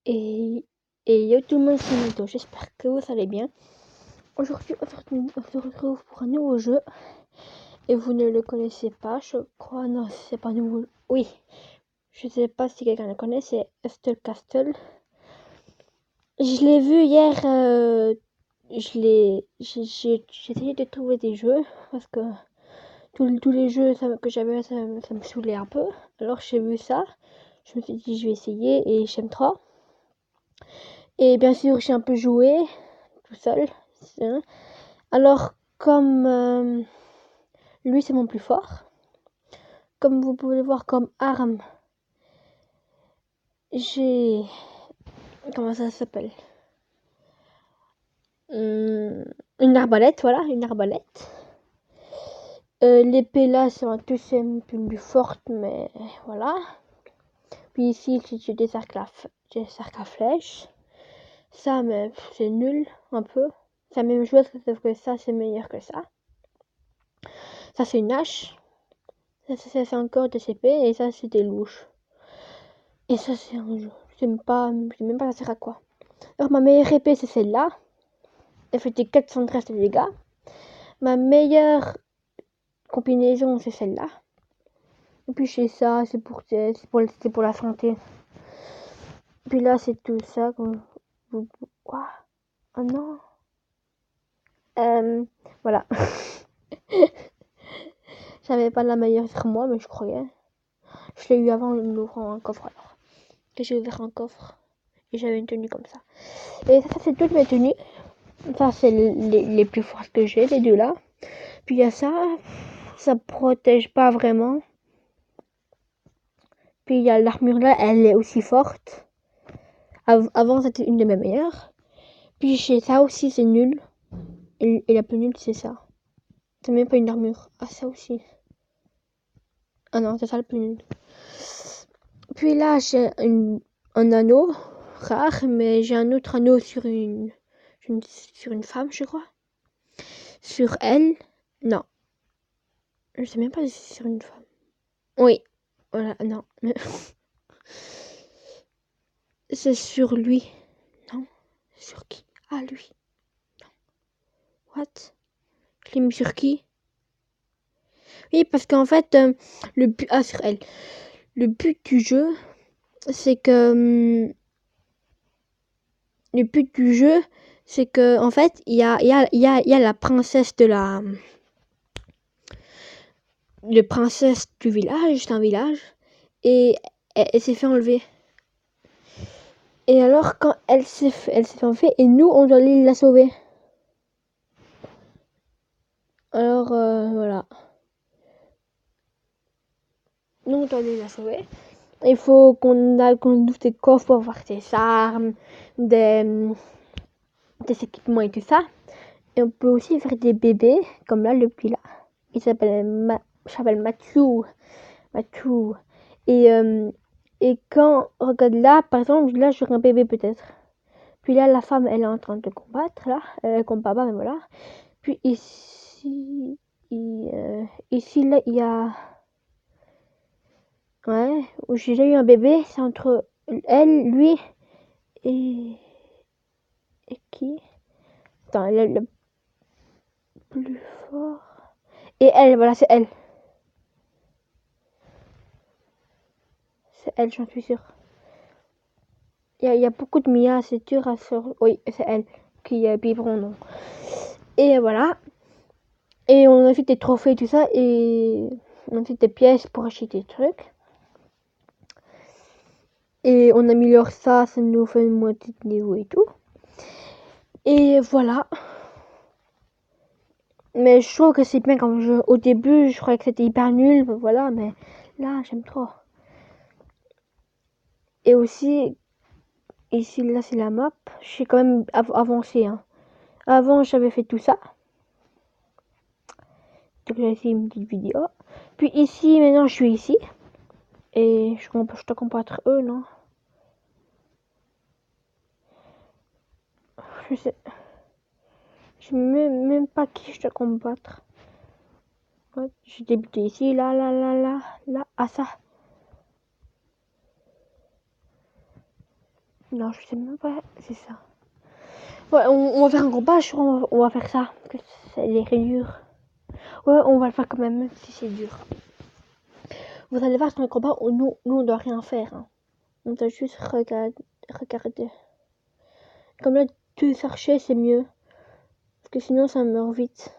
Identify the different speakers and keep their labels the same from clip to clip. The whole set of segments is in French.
Speaker 1: Et yo tout le monde, c'est Nito, j'espère que vous allez bien. Aujourd'hui, on se retrouve pour un nouveau jeu. Et vous ne le connaissez pas, je crois. Non, c'est pas nouveau. Oui, je sais pas si quelqu'un le connaît, c'est Hustle Castle. Je l'ai vu hier, j'ai essayé de trouver des jeux parce que tous les jeux que j'avais, ça me saoulait un peu. Alors j'ai vu ça, je me suis dit je vais essayer et j'aime trop. Et bien sûr, j'ai un peu joué tout seul. Alors, comme lui, c'est mon plus fort. Comme vous pouvez le voir comme arme, j'ai... Comment ça s'appelle? Une arbalète, voilà, une arbalète. L'épée là, c'est un deuxième plus forte, mais voilà. Puis ici, j'ai des arcs à flèches. Ça, mais c'est nul, un peu. C'est la même chose, sauf que ça, c'est meilleur que ça. Ça, c'est une hache. Ça, c'est encore des épées, et ça, c'est des louches. Et ça, c'est un jeu. Je sais même pas ça sert à quoi. Alors, ma meilleure épée, c'est celle-là. Elle fait des 413 de dégâts. Ma meilleure combinaison, c'est celle-là. Et puis, chez ça, c'est pour la santé. Puis là, c'est tout ça. Quoi? Oh non. Voilà. J'avais pas la meilleure sur moi, mais je croyais. Je l'ai eu avant en ouvrant un coffre alors. Que j'ai ouvert un coffre. Et j'avais une tenue comme ça. Et ça c'est toutes mes tenues. Ça, c'est les plus fortes que j'ai, les deux là. Puis il y a ça protège pas vraiment. Puis il y a l'armure là, elle est aussi forte. Avant, c'était une de mes meilleures. Puis chez ça aussi, c'est nul. Et la plus nulle, c'est ça. C'est même pas une armure. Ah, ça aussi. Ah non, c'est ça le plus nul. Puis là, j'ai un anneau rare, mais j'ai un autre anneau sur une femme, je crois. Sur elle, non. Je sais même pas si c'est sur une femme. Oui. Voilà, non. C'est sur lui. Non. Sur qui? Ah, lui. Non. What? Je l'ai mis sur qui? Oui, parce qu'en fait, le but... Ah, sur elle. Le but du jeu, c'est que... le but du jeu, c'est que en fait, il y a la princesse de la... Le princesse du village, c'est un village, et elle s'est fait enlever. Et alors, quand elle s'est fait enlever, et nous, on doit aller la sauver. Alors, voilà. Nous, on doit aller la sauver. Il faut qu'on ouvre des coffres pour avoir des armes, des équipements et tout ça. Et on peut aussi faire des bébés, comme là, le petit là. Il s'appelle Mathieu. Et quand, regarde là, par exemple, là, j'aurai un bébé peut-être. Puis là, la femme, elle est en train de combattre, là. Elle combat pas, mais voilà. Puis ici, ici, là, il y a... Ouais, où j'ai déjà eu un bébé, c'est entre elle, lui et... Et qui? Attends, elle est le plus fort. Et elle, voilà, c'est elle. C'est elle, j'en suis sûre. Il y a beaucoup de Mia, c'est dur à sur... Oui, c'est elle qui est biberon, non. Et voilà. Et on a fait des trophées, tout ça, et on a fait des pièces pour acheter des trucs. Et on améliore ça, ça nous fait une moitié de niveau et tout. Et voilà. Mais je trouve que c'est bien comme jeu. Au début, je croyais que c'était hyper nul, voilà, mais là, j'aime trop. Et aussi, ici, là, c'est la map. J'ai quand même avancé. Hein. Avant, j'avais fait tout ça. Donc, j'ai fait une petite vidéo. Puis ici, maintenant, je suis ici. Et je dois combattre eux, non? Je sais. Je sais même pas qui je dois combattre. Ouais, j'ai débuté ici, là, ah ça. Non, je sais même pas. C'est ça. Ouais, on va faire un combat, je crois. On va faire ça. Que c'est les dur. Ouais, on va le faire quand même, même si c'est dur. Vous allez voir, sur le combat, nous, on doit rien faire. Hein. On doit juste regarder. Comme là, tu chercher, c'est mieux. Parce que sinon, ça meurt vite.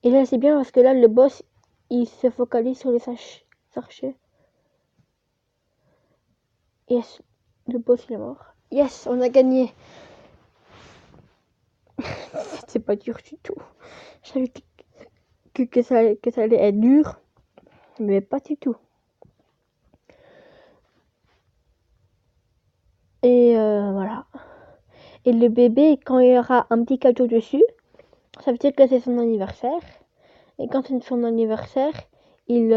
Speaker 1: Et là, c'est bien parce que là, le boss, il se focalise sur les archers. Yes, le boss, il est mort. Yes, on a gagné. C'est pas dur du tout. Je savais que ça allait être dur, mais pas du tout. Et voilà. Et le bébé, quand il y aura un petit cadeau dessus, ça veut dire que c'est son anniversaire. Et quand c'est son anniversaire, il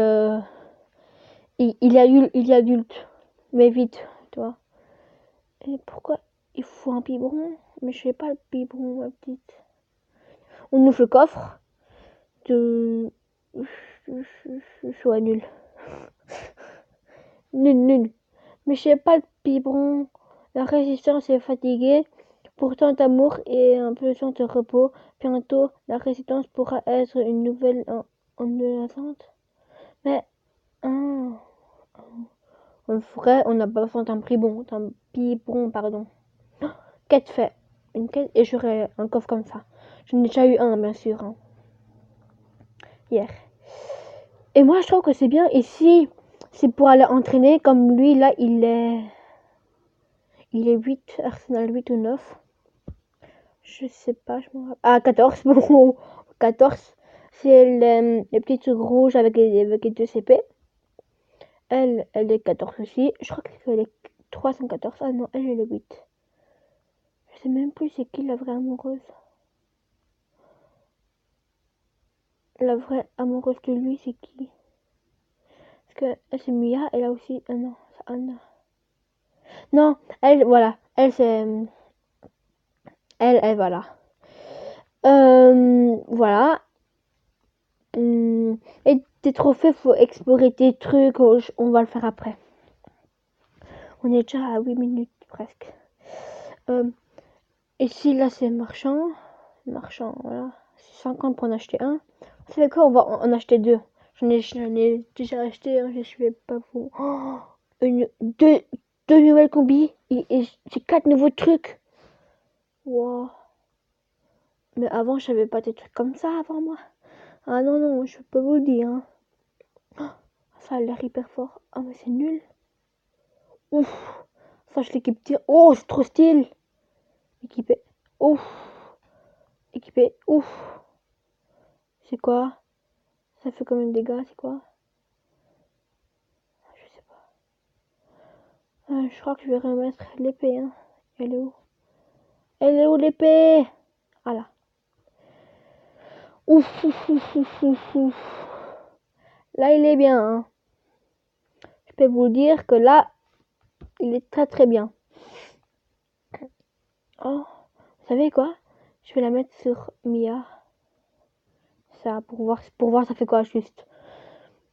Speaker 1: est adulte. Mais vite, tu vois. Et pourquoi il faut un biberon? Mais je sais pas le biberon, ma petite. On ouvre le coffre. Je suis nul. Nul. Mais je sais pas le biberon. La résistance est fatiguée. Pourtant, d'amour et un besoin de repos. Bientôt, la résistance pourra être une nouvelle en attente. Mais, en vrai, on n'a pas besoin d'un biberon, pardon. Quête fait. Une quête et j'aurai un coffre comme ça. J'en ai déjà eu un, bien sûr. Hein. Hier. Et moi, je trouve que c'est bien. Ici, c'est pour aller entraîner. Comme lui, là, il est 8, Arsenal 8 ou 9. Je sais pas, je me rappelle. Ah, 14, bon. 14. C'est les petits trucs rouges avec les 2 CP. Elle est 14 aussi. Je crois qu'elle est 314. Ah non, elle est 8. Je sais même plus c'est qui la vraie amoureuse. La vraie amoureuse de lui, c'est qui? Parce que c'est Mia, elle a aussi. Ah non, c'est Anna. Non, elle, voilà. Elle, c'est. Elle, voilà. Voilà. Et tes trophées, faut explorer tes trucs. On va le faire après. On est déjà à 8 minutes presque. Ici, là, c'est marchand. Marchand, voilà. C'est 50 pour en acheter un. Vous savez quoi? On va en acheter 2. J'en ai déjà acheté un, je suis pas fou. Oh, deux nouvelles combis. Et c'est 4 nouveaux trucs. Wow. Mais avant, je savais pas des trucs comme ça avant moi. Ah non, je peux vous le dire. Hein. Oh, ça a l'air hyper fort. Ah, mais c'est nul. Ouf. Ça, je l'équipe tire. Oh, c'est trop style. Équipé. Ouf. Équipé. Ouf. C'est quoi? Ça fait combien de dégâts? C'est quoi? Je sais pas. Je crois que je vais remettre l'épée. Hein. Elle est où? Elle est où l'épée? Ah là. Ouf. Là, il est bien. Hein. Je peux vous dire que là, il est très très bien. Oh, vous savez quoi? Je vais la mettre sur Mia. Ça, pour voir ça fait quoi juste.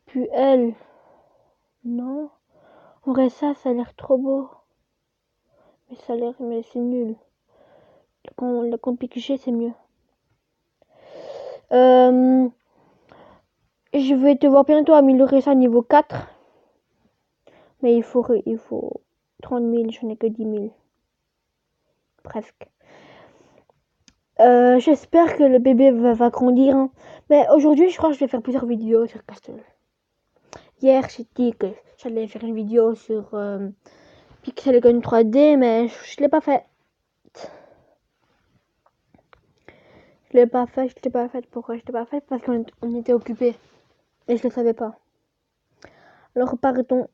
Speaker 1: Puis elle. Non. En vrai, ça a l'air trop beau. Mais c'est nul. Le compi que j'ai, c'est mieux. Je vais devoir bientôt améliorer ça niveau 4. Mais il faut 30 000, je n'ai que 10 000. Presque. J'espère que le bébé va grandir. Hein. Mais aujourd'hui, je crois que je vais faire plusieurs vidéos sur Castle. Hier, j'ai dit que j'allais faire une vidéo sur Pixel Gun 3D, mais je l'ai pas fait. Je l'ai pas fait. Pourquoi je l'ai pas fait? Parce qu'on était occupé. Et je le savais pas. Alors, pardon.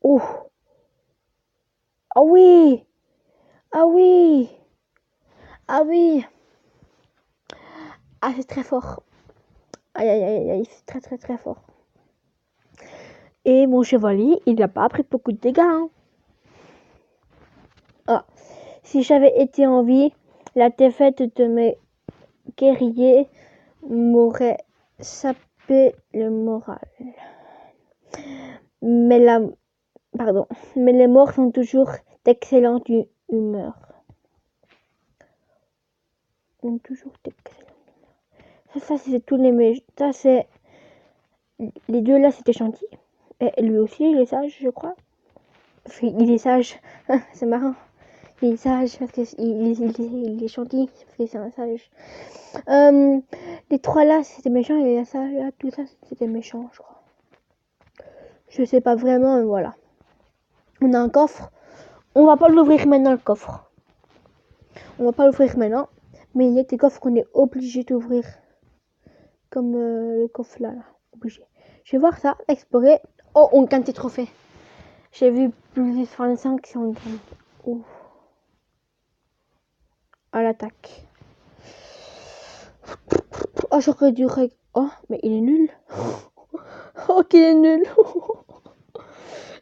Speaker 1: Oh. Ah oui. Ah oui. Ah oui. Ah, c'est très fort. Aïe, c'est très très très fort. Et mon chevalier, il n'a pas pris beaucoup de dégâts. Hein. Ah. Si j'avais été en vie, la défaite de mes guerriers m'aurait sapé le moral. Mais Pardon. Mais les morts sont toujours d'excellente humeur. Ont toujours d'excellente humeur. Ça c'est tous les méchants. Ça, c'est... Les deux là, c'était gentil. Et lui aussi, il est sage, je crois. Il est sage. C'est marrant. Il est sage parce qu'il il est gentil parce que c'est un sage. Les trois là, c'était méchant. Et les sages là, tout ça, c'était méchant, je crois. Je sais pas vraiment, mais voilà. On a un coffre. On va pas l'ouvrir maintenant, le coffre. On va pas l'ouvrir maintenant. Mais il y a des coffres qu'on est obligé d'ouvrir. Comme le coffre là. Obligé. Je vais voir ça, explorer. Oh, on gagne des trophées. J'ai vu plus de 35 si on gagne. Ouf. À l'attaque. Oh, j'aurais dû... Oh, mais il est nul. Oh, qu'il est nul.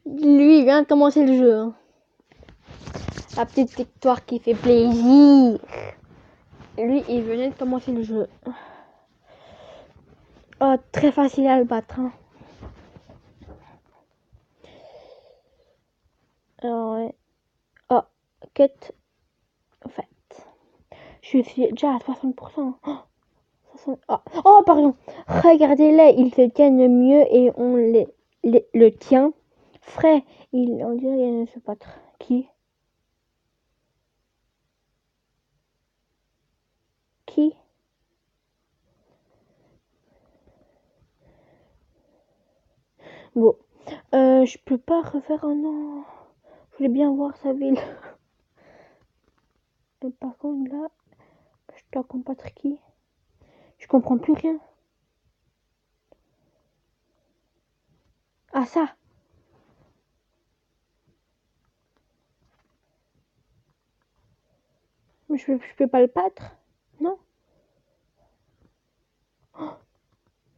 Speaker 1: Lui, il vient de commencer le jeu. Hein. La petite victoire qui fait plaisir. Lui, il venait de commencer le jeu. Oh, très facile à le battre. Hein. Alors, ouais. Oh, quête faite. Je suis déjà à 60%. Oh, pardon. Regardez-les, ils se tiennent mieux et on le tient frais. On dirait qu'il ne se pas qui. Qui? Bon, je peux pas refaire un an. Je voulais bien voir sa ville. Et par contre là, je dois combattre qui? Je comprends plus rien. Ah ça. Mais je peux pas le battre. Non. Oh,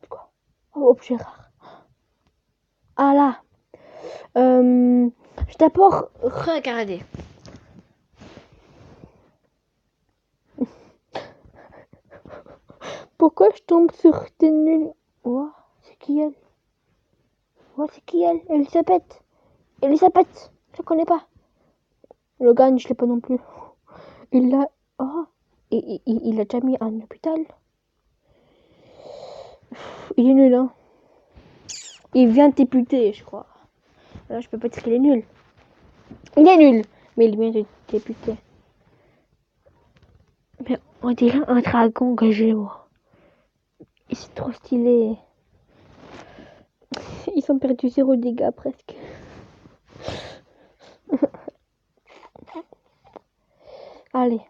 Speaker 1: quoi? Oh, objet rare. Ah là. Je d'abord regarder. Pourquoi je tombe sur tes nuls? Oh, c'est qui elle? Oh, c'est qui elle? Elisabeth. Elisabeth. Je la connais pas. Logan, je l'ai pas non plus. Il l'a... Oh. Il a déjà mis un hôpital. Il est nul, hein. Il vient de débuter, je crois. Là, je peux pas dire qu'il est nul. Il est nul, mais il vient de débuter. Mais on dirait un dragon que j'ai, moi. C'est trop stylé. Ils ont perdu 0 dégâts presque. Allez.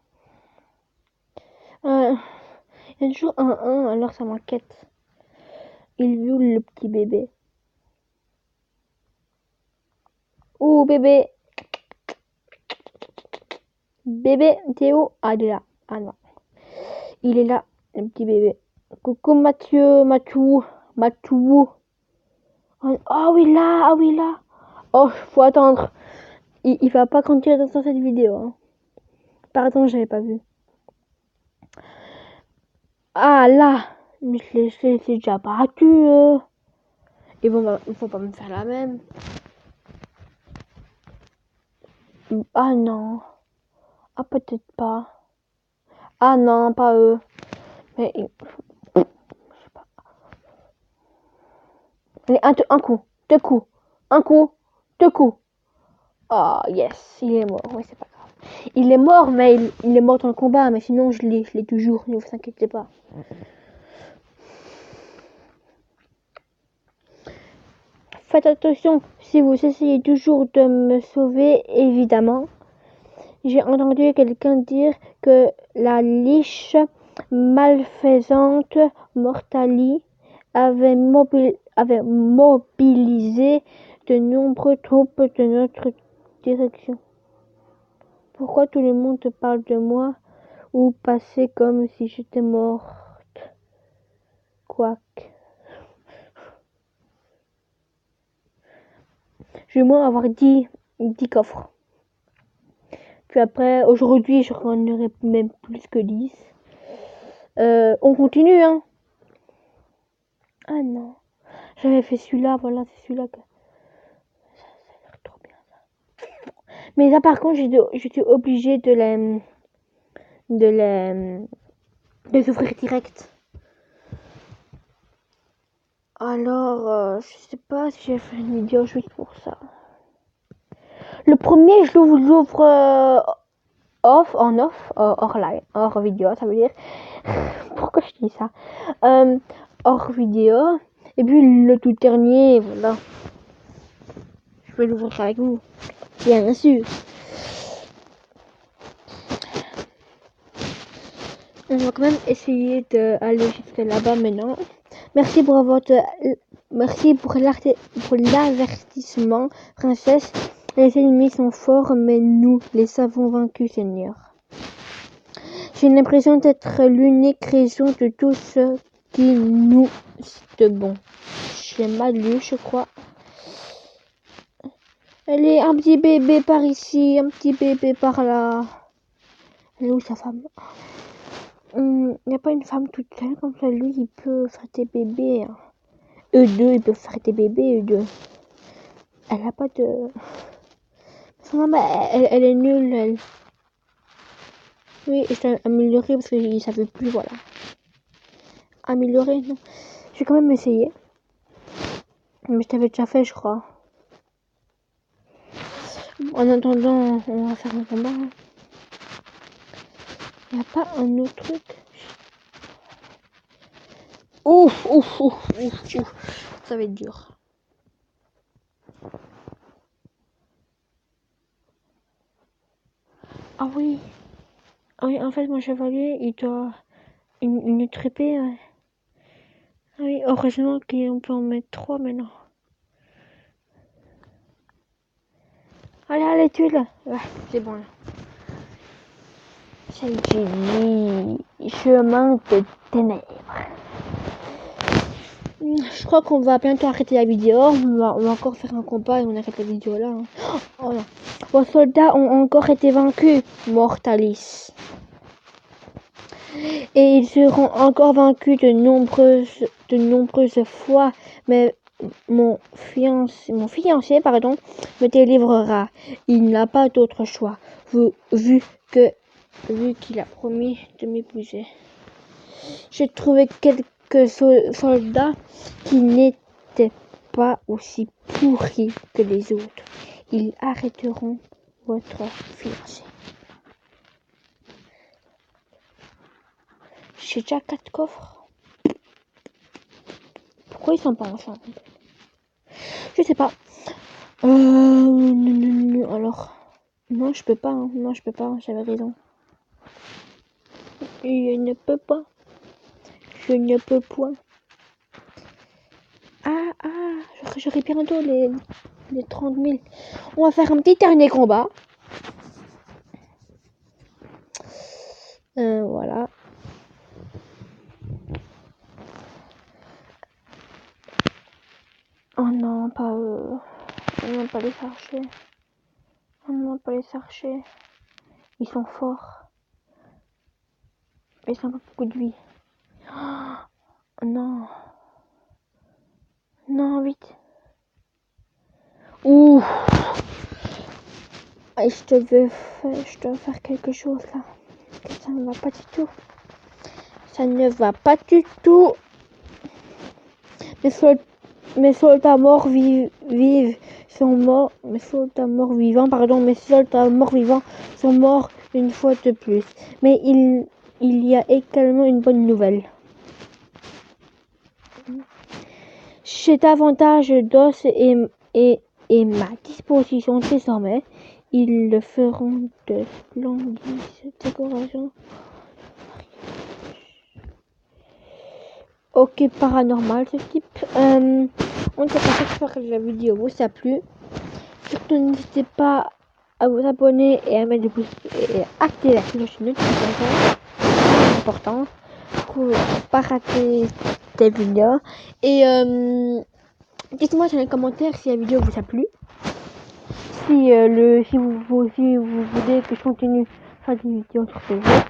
Speaker 1: Il y a toujours un 1, alors ça m'inquiète. Il viole le petit bébé. Oh, bébé. Bébé, Théo. Ah, il est là. Ah non. Il est là, le petit bébé. Coucou Mathieu, Matou. Ah oui, là, ah oui, là. Oh, faut attendre. Il va pas continuer dans cette vidéo. Hein. Pardon, j'avais pas vu. Ah là, mais je l'ai déjà battu. Il faut pas me faire la même. Ah non. Ah peut-être pas. Ah non, pas eux. Mais je sais pas. Allez, un coup, deux coups, un coup, deux coups. Ah yes, il est mort. Oui, c'est pas grave. Il est mort, mais il est mort dans le combat. Mais sinon, je l'ai toujours. Ne vous inquiétez pas. Faites attention si vous essayez toujours de me sauver, évidemment. J'ai entendu quelqu'un dire que la liche malfaisante Mortali avait mobilisé de nombreuses troupes de notre direction. Pourquoi tout le monde parle de moi ou passer comme si j'étais morte? Quoique. Je vais moins avoir 10 coffres. Puis après, aujourd'hui, je en aurai même plus que 10. On continue, hein. Ah non. J'avais fait celui-là, voilà, c'est celui-là que... Mais là, par contre, j'étais obligée de les ouvrir direct. Alors, je sais pas si j'ai fait une vidéo juste pour ça. Le premier, je l'ouvre hors vidéo, ça veut dire. Pourquoi je dis ça? Hors vidéo. Et puis le tout dernier, voilà. Je vais l'ouvrir avec vous, bien sûr. On va quand même essayer d'aller jusque là-bas maintenant. Merci pour l'avertissement, princesse. Les ennemis sont forts, mais nous les avons vaincus, Seigneur. J'ai l'impression d'être l'unique raison de tout ce qui nous est bon. J'ai mal lu, je crois. Allez, un petit bébé par ici, un petit bébé par là. Elle est où sa femme? Il n'y a pas une femme toute seule comme ça. Lui, il peut faire des bébés. Hein. Eux deux, ils peuvent faire des bébés, eux deux. Elle a pas de... Non, elle est nulle, elle. Oui, je t'ai amélioré parce qu'il ne savait plus, voilà. Améliorer, non. Je vais quand même essayer. Mais je t'avais déjà fait, je crois. En attendant, on va faire un combat. Hein. Il n'y a pas un autre truc. Ouf. Ça va être dur. Ah oui. Ah oui, en fait, mon chevalier, il doit une autre épée. Ouais. Ah oui, heureusement qu'on peut en mettre 3 maintenant. Allez, tue-le. Ouais, c'est bon là. C'est dit. Chemin de ténèbres. Je crois qu'on va bientôt arrêter la vidéo. On va encore faire un combat et on arrête la vidéo là. Hein. Oh non. Vos soldats ont encore été vaincus, Mortalis. Et ils seront encore vaincus de nombreuses fois. Mais mon fiancé, me délivrera. Il n'a pas d'autre choix, vu qu'il a promis de m'épouser. J'ai trouvé quelques soldats qui n'étaient pas aussi pourris que les autres. Ils arrêteront votre fiancé. J'ai déjà 4 coffres. Pourquoi ils sont pas ensemble? Je sais pas. Alors, non, je peux pas. Hein. Non, je peux pas. J'avais raison. Je ne peux pas. Je ne peux point. J'aurai bientôt les 30 000. On va faire un petit dernier combat. Voilà. Oh non, pas eux. On va pas les archers. On va pas les archers. Ils sont forts. Ils ont pas beaucoup de vie. Oh, non. Non, vite. Ouh. Je dois faire quelque chose là. Ça ne va pas du tout. Ça ne va pas du tout. Mes soldats morts sont morts. Mes soldats morts vivants sont morts une fois de plus. Mais il y a également une bonne nouvelle. J'ai davantage d'os et ma disposition désormais. Ils le feront de splendides décorations. Ok, paranormal ce type. On ne sait pas j'espère que la vidéo vous a plu. Surtout n'hésitez pas à vous abonner et à mettre le pouce et à activer la cloche de notification. C'est important pour ne pas rater des vidéos. Et dites-moi dans les commentaires si la vidéo vous a plu. Si vous voulez que je continue à faire des vidéos sur ce jeu.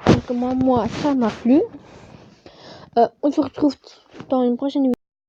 Speaker 1: Donc moi ça m'a plu. On se retrouve dans une prochaine vidéo.